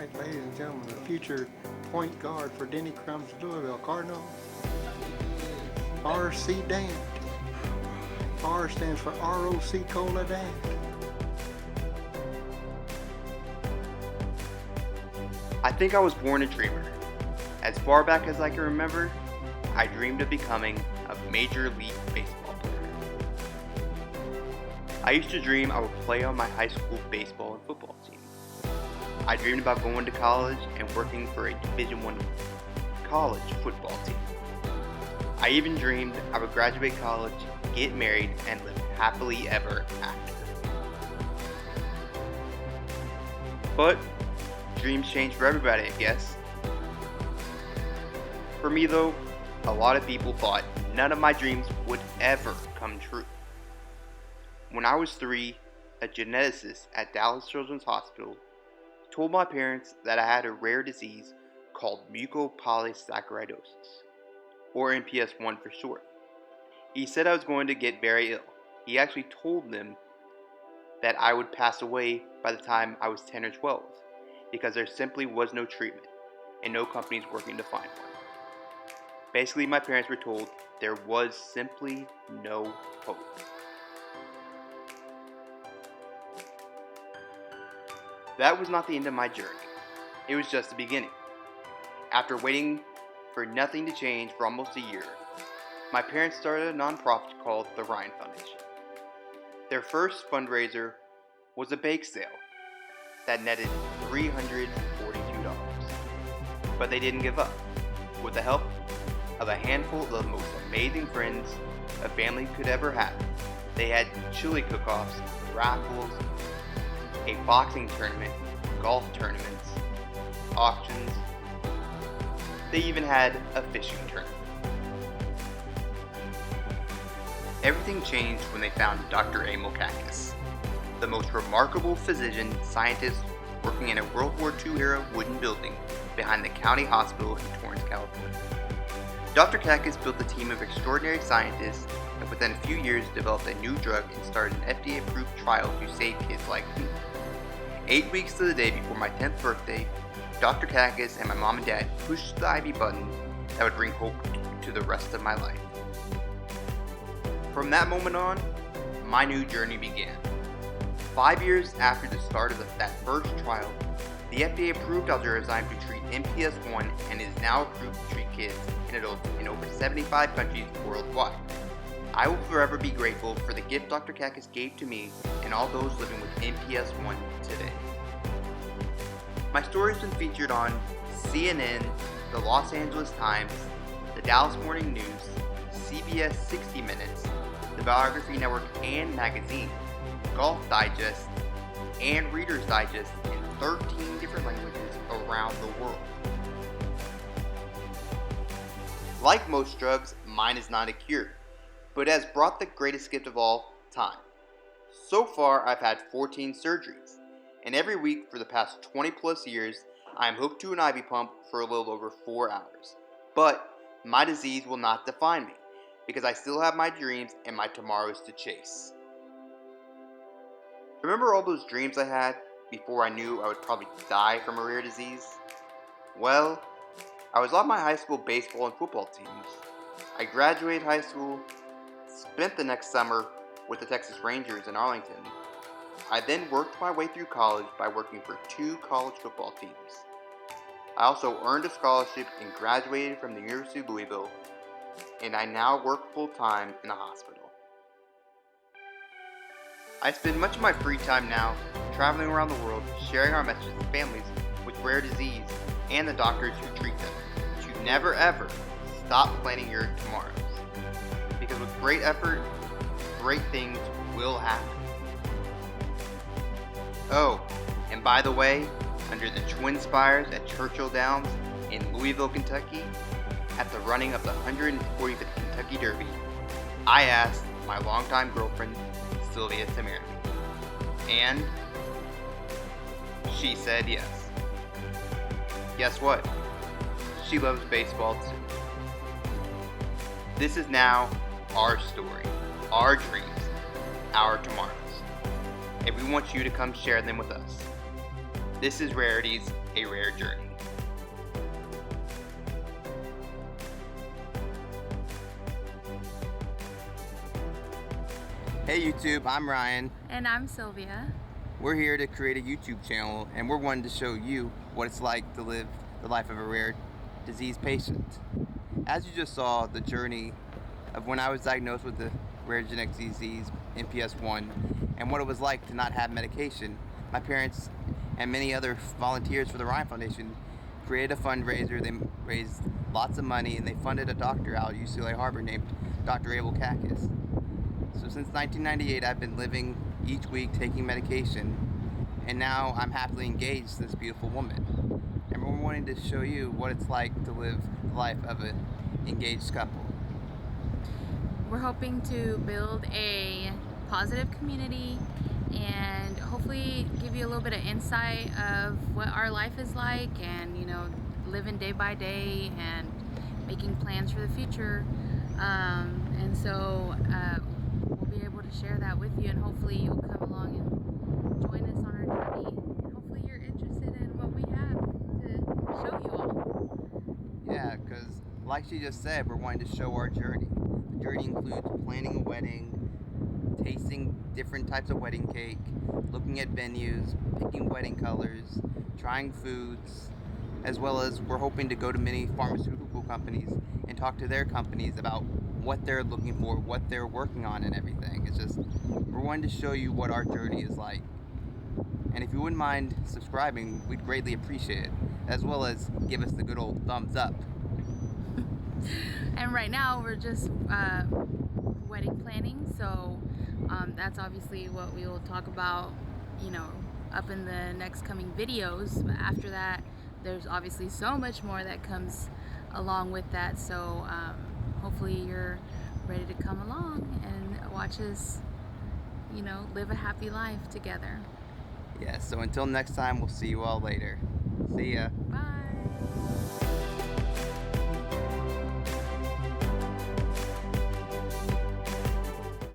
tonight, ladies and gentlemen, the future point guard for Denny Crumb's Louisville Cardinals, R.C. Dant. R stands for R.O.C. Cola Dant. I think I was born a dreamer. As far back as I can remember, I dreamed of becoming a Major League Baseball player. I used to dream I would play on my high school baseball and football team. I dreamed about going to college and working for a Division I college football team. I even dreamed I would graduate college, get married, and live happily ever after. But dreams change for everybody, I guess. For me though, a lot of people thought none of my dreams would ever come true. When I was 3, a geneticist at Dallas Children's Hospital told my parents that I had a rare disease called mucopolysaccharidosis, or MPS I for short. He said I was going to get very ill. He actually told them that I would pass away by the time I was 10 or 12 because there simply was no treatment and no companies working to find one. Basically, my parents were told there was simply no hope. That was not the end of my journey. It was just the beginning. After waiting for nothing to change for almost a year, my parents started a nonprofit called the Ryan Foundation. Their first fundraiser was a bake sale that netted $342. But they didn't give up. With the help of a handful of the most amazing friends a family could ever have, they had chili cook-offs, raffles, a boxing tournament, golf tournaments, auctions. They even had a fishing tournament. Everything changed when they found Dr. Emil Kakkis, the most remarkable physician scientist working in a World War II era wooden building behind the county hospital in Torrance, California. Dr. Kakkis built a team of extraordinary scientists and within a few years developed a new drug and started an FDA-approved trial to save kids like me. 8 weeks to the day before my 10th birthday, Dr. Kakkis and my mom and dad pushed the Ivy button that would bring hope to the rest of my life. From that moment on, my new journey began. 5 years after the start of that first trial, the FDA approved Aldurazyme to treat MPS I and is now approved to treat kids and adults in over 75 countries worldwide. I will forever be grateful for the gift Dr. Kakkis gave to me and all those living with MPS I today. My story has been featured on CNN, the Los Angeles Times, the Dallas Morning News, CBS 60 Minutes, the Biography Network and Magazine, Golf Digest, and Reader's Digest in 13 different languages around the world. Like most drugs, mine is not a cure, but it has brought the greatest gift of all time. So far, I've had 14 surgeries, and every week for the past 20 plus years, I am hooked to an IV pump for a little over 4 hours. But my disease will not define me, because I still have my dreams and my tomorrows to chase. Remember all those dreams I had before I knew I would probably die from a rare disease? Well, I was on my high school baseball and football teams. I graduated high school, spent the next summer with the Texas Rangers in Arlington. I then worked my way through college by working for 2 college football teams. I also earned a scholarship and graduated from the University of Louisville, and I now work full-time in a hospital. I spend much of my free time now traveling around the world, sharing our messages to families with rare disease and the doctors who treat them, to never ever stop planning your tomorrows. Because with great effort, great things will happen. Oh, and by the way, under the Twin Spires at Churchill Downs in Louisville, Kentucky, at the running of the 145th Kentucky Derby, I asked my longtime girlfriend, Sylvia, to marry me. And she said yes. Guess what? She loves baseball too. This is now our story, our dreams, our tomorrows. And we want you to come share them with us. This is Rarities, a Rare Journey. Hey YouTube, I'm Ryan. And I'm Sylvia. We're here to create a YouTube channel, and we're wanting to show you what it's like to live the life of a rare disease patient. As you just saw, the journey of when I was diagnosed with the rare genetic disease MPS I and what it was like to not have medication, my parents and many other volunteers for the Ryan Foundation created a fundraiser. They raised lots of money and they funded a doctor out at UCLA Harbor named Dr. Abel Kakis. So since 1998, I've been living each week taking medication, and now I'm happily engaged to this beautiful woman. And we're wanting to show you what it's like to live the life of an engaged couple. We're hoping to build a positive community and hopefully give you a little bit of insight of what our life is like, and living day by day and making plans for the future. And so we'll be able to share that with you, and hopefully you'll come along and join us on our journey, and hopefully you're interested in what we have to show you all. Yeah, because like she just said, we're wanting to show our journey. The journey includes planning a wedding, tasting different types of wedding cake, looking at venues, picking wedding colors, trying foods, as well as we're hoping to go to many pharmaceutical companies and talk to their companies about what they're looking for, what they're working on, and everything. It's just, we're wanting to show you what our journey is like. And if you wouldn't mind subscribing, we'd greatly appreciate it, as well as give us the good old thumbs up. And right now we're just wedding planning, so that's obviously what we will talk about, up in the next coming videos. But after that, there's obviously so much more that comes along with that. So hopefully you're ready to come along and watch us, live a happy life together. Yeah, so until next time, we'll see you all later. See ya. Bye.